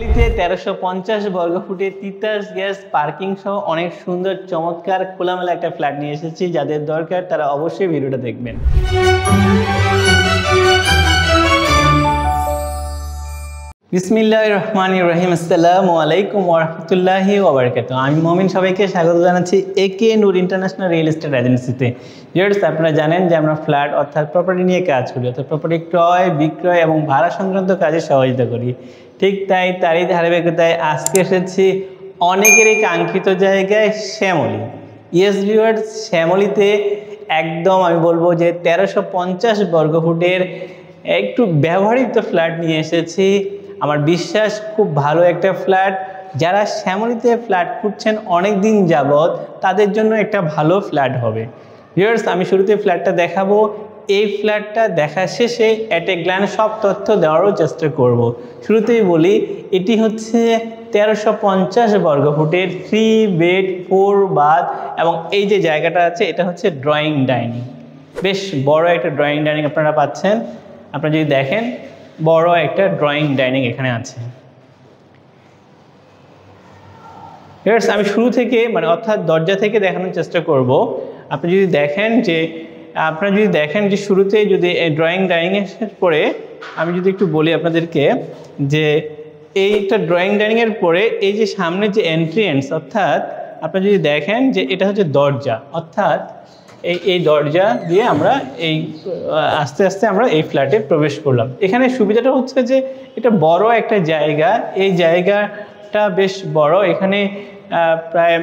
দিল্লিতে 1350 বর্গফুটে Titas gas parking সহ অনেক সুন্দর চমৎকার খোলামেলা একটা ফ্ল্যাট নিয়ে এসেছি। যাদের দরকার তারা অবশ্যই ভিডিওটা দেখবেন। বিসমিল্লাহির রহমানির রহিম। আসসালামু আলাইকুম ওয়া রাহমাতুল্লাহি ওয়া বারাকাতুহু। আমি মুমিন, সবাইকে স্বাগত জানাচ্ছি একে নূর ইন্টারন্যাশনাল রিয়েল এস্টেট এজেন্সিতে। ভিউয়ার্স, আপনারা জানেন যে আমরা ফ্ল্যাট অর্থাৎ প্রপার্টি নিয়ে কাজ করি, অর্থাৎ প্রপার্টি ক্রয় বিক্রয় এবং ভাড়া সংক্রান্ত কাজে সহযোগিতা করি। ঠিক তারই ধারাবাহিকতায় আজকে এসেছি অনেকেরই কাঙ্ক্ষিত জায়গায় শ্যামলী। ইয়েস ভিউয়ার্স, শ্যামলীতে একদম আমি বলবো যে 1350 বর্গফুটের একটু ব্যবহৃত ফ্ল্যাট নিয়ে এসেছি। আমার বিশ্বাস খুব ভালো একটা ফ্ল্যাট। যারা শ্যামলীতে ফ্ল্যাট খুঁজছেন অনেক দিন যাবৎ, তাদের জন্য একটা ভালো ফ্ল্যাট হবে। ভিউয়ার্স, আমি শুরুতে ফ্ল্যাটটা দেখাবো। এই ফ্ল্যাটটা দেখা শেষে অ্যাট এ গ্ল্যান্স সব তথ্য দেওয়ারও চেষ্টা করব। শুরুতেই বলি, এটি হচ্ছে 1350 বর্গফুটের 3 বেড 4 বাথ এবং এই যে জায়গাটা আছে এটা হচ্ছে ড্রয়িং ডাইনিং। বেশ বড় একটা ড্রয়িং ডাইনিং আপনারা পাচ্ছেন। আপনারা যদি দেখেন, বড় একটা ড্রয়িং ডাইনিং এখানে আছে। আমি শুরু থেকে অর্থাৎ দরজা থেকে দেখানোর চেষ্টা করব। আপনারা যদি দেখেন যে শুরুতে যদি ড্রয়িং ডাইনিংয়ের পরে আমি যদি একটু বলি আপনাদেরকে যে এইটা ড্রয়িং ডাইনিংয়ের পরে এই যে সামনে যে এন্ট্রেন্স, অর্থাৎ আপনারা যদি দেখেন যে এটা হচ্ছে দরজা, অর্থাৎ এই দরজা দিয়ে আমরা আস্তে আস্তে আমরা এই ফ্ল্যাটে প্রবেশ করলাম। এখানে সুবিধাটা হচ্ছে যে এটা বড় একটা জায়গা। এই জায়গাটা বেশ বড়। এখানে প্রায়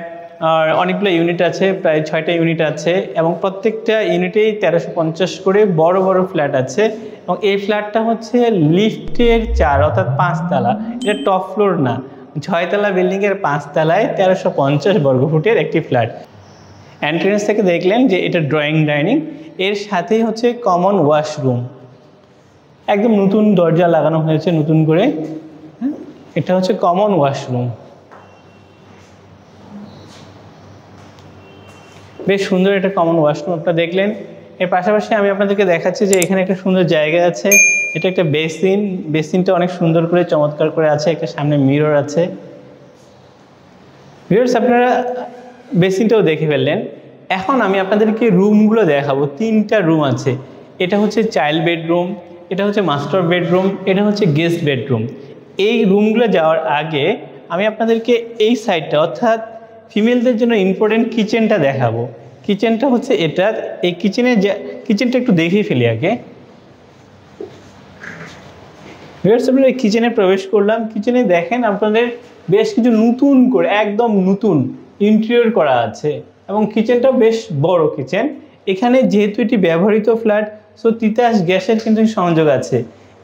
অনেকগুলো ইউনিট আছে, প্রায় 6টা ইউনিট আছে এবং প্রত্যেকটা ইউনিটেই 1350 করে বড় বড় ফ্ল্যাট আছে। এবং এই ফ্ল্যাটটা হচ্ছে লিফটের 4 অর্থাৎ 5 তলা। এটা টপ ফ্লোর না, 6 তলা বিল্ডিংয়ের 5 তলায় 1350 বর্গফুটের একটি ফ্ল্যাট। এন্ট্রেন্স থেকে দেখলেন যে এটা ড্রয়িং ডাইনিং, এর সাথেই হচ্ছে কমন ওয়াশরুম। একদম নতুন দরজা লাগানো হয়েছে নতুন করে। এটা হচ্ছে কমন ওয়াশরুম। বেশ সুন্দর একটা কমন ওয়াশরুম আপনারা দেখলেন। এর পাশাপাশি আমি আপনাদেরকে দেখাচ্ছি যে এখানে একটা সুন্দর জায়গা আছে। এটা একটা বেসিনটা অনেক সুন্দর করে চমৎকার করে আছে। একটা সামনে মিরর আছে। ভিউয়ার্স, আপনারা বেসিনটাও দেখে ফেললেন। এখন আমি আপনাদেরকে রুমগুলো দেখাবো। 3টা রুম আছে। এটা হচ্ছে চাইল্ড বেডরুম, এটা হচ্ছে মাস্টার বেডরুম, এটা হচ্ছে গেস্ট বেডরুম। এই রুমগুলো যাওয়ার আগে আমি আপনাদেরকে এই সাইডটা অর্থাৎ ফিমেলদের জন্য ইম্পর্টেন্ট কিচেনটা দেখাবো। কিচেনটা হচ্ছে এটা। এই কিচেনটা একটু দেখিয়ে ফেলি আগে। আমরা কিচেনে প্রবেশ করলাম। কিচেনে দেখেন আপনাদের বেশ কিছু নতুন করে একদম নতুন ইন্টেরিয়র করা আছে এবং কিচেনটা বেশ বড় কিচেন। এখানে যেহেতু এটি ব্যবহৃত ফ্ল্যাট, সো তিতাস গ্যাসের কিন্তু সংযোগ আছে।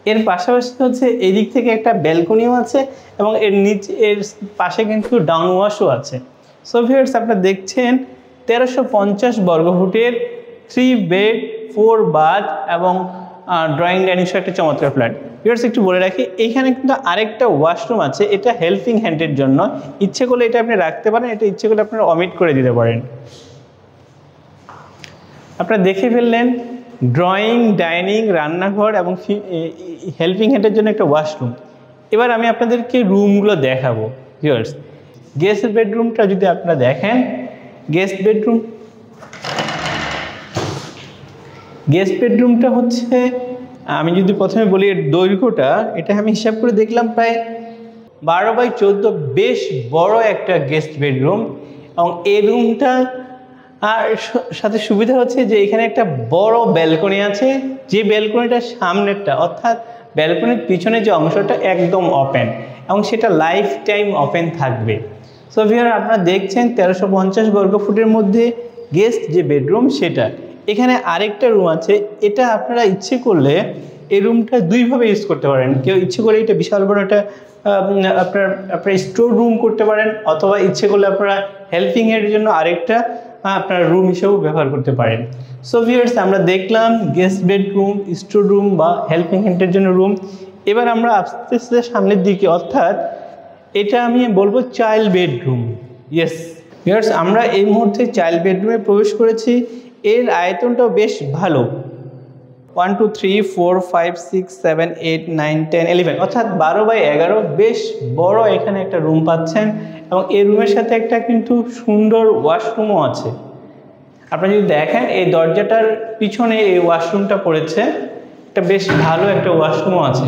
এর পাশাপাশি হচ্ছে এদিক থেকে একটা ব্যালকনিও আছে এবং এর পাশে কিন্তু ডাউন ওয়াশও আছে। সো ভিউয়ার্স, আপনারা দেখছেন 1350 বর্গফুটের 3 বেড 4 বাথ এবং ড্রয়িং ডাইনিং সহ একটা চমৎকার ফ্ল্যাট। ভিউয়ার্স, একটু বলে রাখি, এইখানে কিন্তু আরেকটা ওয়াশরুম আছে। এটা হেল্পিং হ্যান্ডের জন্য। ইচ্ছে করলে এটা আপনি রাখতে পারেন, এটা ইচ্ছে করলে আপনারা অমিট করে দিতে পারেন। আপনারা দেখে ফেললেন ড্রয়িং ডাইনিং, রান্নাঘর এবং হেল্পিং হ্যান্ডের জন্য একটা ওয়াশরুম। এবার আমি আপনাদেরকে রুমগুলো দেখাবো। ভিউয়ার্স, গেস্ট বেডরুমটা যদি আপনারা দেখেন, গেস্ট বেডরুমটা হচ্ছে, আমি যদি প্রথমে বলি এর দৈর্ঘ্যটা, এটা আমি হিসাব করে দেখলাম প্রায় 12x14। বেশ বড় একটা গেস্ট বেডরুম। এবং এই রুমটা আর সাথে সুবিধা হচ্ছে যে এখানে একটা বড় ব্যালকনি আছে। যে ব্যালকনিটার সামনেরটা অর্থাৎ ব্যালকনির পিছনে যে অংশটা একদম ওপেন এবং সেটা লাইফ টাইম ওপেন থাকবে। সো ভিউয়ার, আপনারা দেখছেন 1350 বর্গফুটের মধ্যে গেস্ট যে বেডরুম সেটা। এখানে আরেকটা রুম আছে। এটা আপনারা ইচ্ছে করলে এই রুমটা দুইভাবে ইউজ করতে পারেন। কেউ ইচ্ছে করে এটা বিশাল বড় একটা আপনার স্টোর রুম করতে পারেন, অথবা ইচ্ছে করলে আপনারা হেল্পিং এর জন্য আরেকটা আপনার রুম হিসেবেও ব্যবহার করতে পারেন। সো ভিউয়ার্স, আমরা দেখলাম গেস্ট বেডরুম, স্টোর রুম বা হেল্পিং হ্যান্ডের জন্য রুম। এবার আমরা আস্তে আস্তে সামনের দিকে, অর্থাৎ এটা আমি বলবো চাইল্ড বেডরুম। ইয়েস ভিউয়ার্স, আমরা এই মুহূর্তে চাইল্ড বেডরুমে প্রবেশ করেছি। এর আয়তনটাও বেশ ভালো। 1 2 3 4 5 6 7 8 9 10 11 অর্থাৎ 12/11 বেশ বড় এখানে একটা রুম পাচ্ছেন এবং এই রুমের সাথে একটা কিন্তু সুন্দর ওয়াশরুমও আছে। আপনারা যদি দেখেন এই দরজাটার পিছনে এই ওয়াশরুমটা পড়েছে, এটা বেশ ভালো একটা ওয়াশরুমও আছে।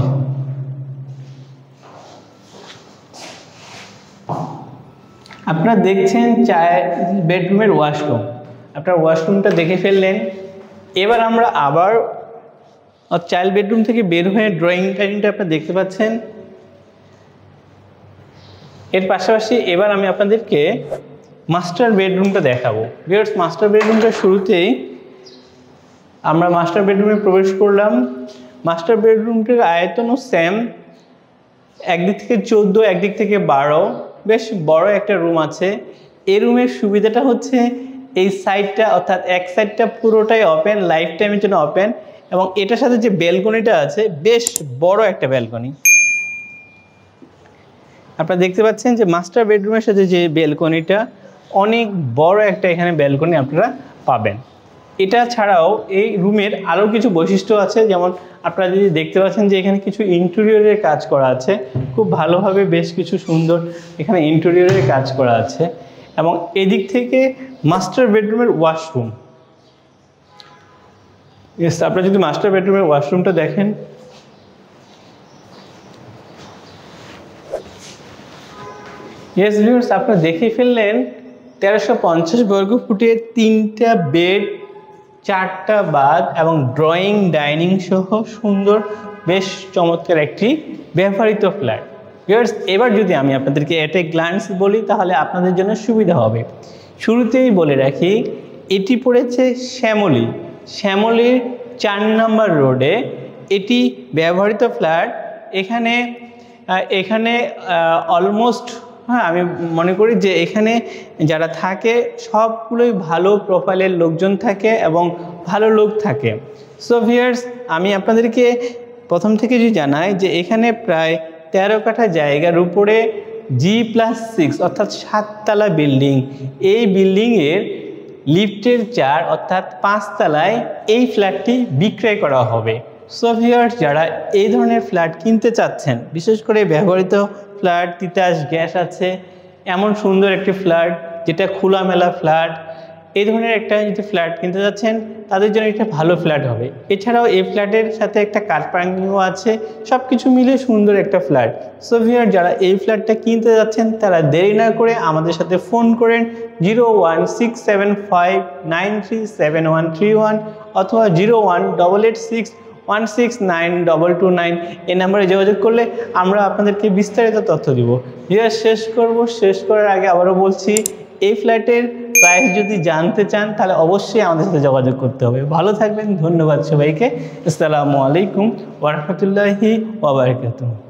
আপনারা দেখছেন বেডরুমের ওয়াশরুম, আপনার ওয়াশরুমটা দেখে ফেললেন। এবার আমরা আবার চাইল্ড বেডরুম থেকে বের হয়ে ড্রয়িং ডাইনিংটা আপনারা দেখতে পাচ্ছেন। এর পাশাপাশি এবার আমি আপনাদেরকে মাস্টার বেডরুমটা দেখাবো। ভিউয়ার্স, মাস্টার বেডরুমটা শুরুতেই আমরা মাস্টার বেডরুমে প্রবেশ করলাম। মাস্টার বেডরুমটির আয়তনও সেম, একদিক থেকে 14, একদিক থেকে 12, বেশ বড় একটা রুম আছে। এই রুমের সুবিধাটা হচ্ছে এই সাইডটা অর্থাৎ এক সাইডটা পুরোটাই ওপেন, লাইফ টাইমের জন্য ওপেন, এবং এটার সাথে যে ব্যালকনিটা আছে বেশ বড় একটা ব্যালকনি। আপনারা দেখতে পাচ্ছেন যে মাস্টার বেডরুমের সাথে যে ব্যালকনিটা, অনেক বড় একটা এখানে ব্যালকনি আপনারা পাবেন। এটা ছাড়াও এই রুমের আরও কিছু বৈশিষ্ট্য আছে, যেমন আপনারা যদি দেখতে পাচ্ছেন যে এখানে কিছু ইন্টেরিয়রের কাজ করা আছে, খুব ভালোভাবে বেশ কিছু সুন্দর এখানে ইন্টেরিয়রের কাজ করা আছে। এবং এদিক থেকে মাস্টার বেডরুমের ওয়াশরুম, আপনারা যদি মাস্টার বেডরুমের ওয়াশরুমটা দেখেন, ইয়েস ভিউয়ার্স, আপনারা দেখে ফেললেন 1350 বর্গ ফুটে 3টা বেড, 4টা বাথ এবং ড্রয়িং ডাইনিং সহ সুন্দর বেশ চমৎকার একটি ব্যবহৃত ফ্ল্যাট। ভিউয়ার্স, এবার যদি আমি আপনাদেরকে এট এ গ্ল্যান্স বলি তাহলে আপনাদের জন্য সুবিধা হবে। শুরুতেই বলে রাখি, এটি পড়েছে শ্যামলীর 4 নম্বর রোডে। এটি ব্যবহৃত ফ্ল্যাট। এখানে অলমোস্ট আমি মনে করি যে এখানে যারা থাকে সবগুলোই ভালো প্রোফাইলের লোকজন থাকে এবং ভালো লোক থাকে। সো ভিউয়ার্স, আমি আপনাদেরকে প্রথম থেকে যে জানাই যে এখানে প্রায় 13 কাঠা জায়গার উপরে G+6 অর্থাৎ 7 তলা বিল্ডিং। এই বিল্ডিংয়ের লিফটের 4 অর্থাৎ 5 তলায় এই ফ্ল্যাটটি বিক্রয় করা হবে। সো ভিউয়ার্স, যারা এই ধরনের ফ্ল্যাট কিনতে চাচ্ছেন, বিশেষ করে ব্যবহৃত ফ্ল্যাট, তিতাস গ্যাস আছে, এমন সুন্দর একটি ফ্ল্যাট যেটা খোলামেলা ফ্ল্যাট, এই ধরনের একটা যদি ফ্ল্যাট কিনতে যাচ্ছেন তাদের জন্য একটা ভালো ফ্ল্যাট হবে। এছাড়াও এই ফ্ল্যাটের সাথে একটা কার পার্কিংও আছে, সব কিছু মিলে সুন্দর একটা ফ্ল্যাট। সো ভিউয়ার, যারা এই ফ্ল্যাটটা কিনতে যাচ্ছেন তারা দেরি না করে আমাদের সাথে ফোন করেন 01675937131 অথবা 01886169229 এই নাম্বারে যোগাযোগ করলে আমরা আপনাদেরকে বিস্তারিত তথ্য দিব। শেষ করার আগে আবারও বলছি, এই ফ্ল্যাটের প্রাইস যদি জানতে চান তাহলে অবশ্যই আমাদের সাথে যোগাযোগ করতে হবে। ভালো থাকবেন, ধন্যবাদ সবাইকে। আসসালামু আলাইকুম ওয়া রাহমাতুল্লাহি ওয়া বারাকাতুহু।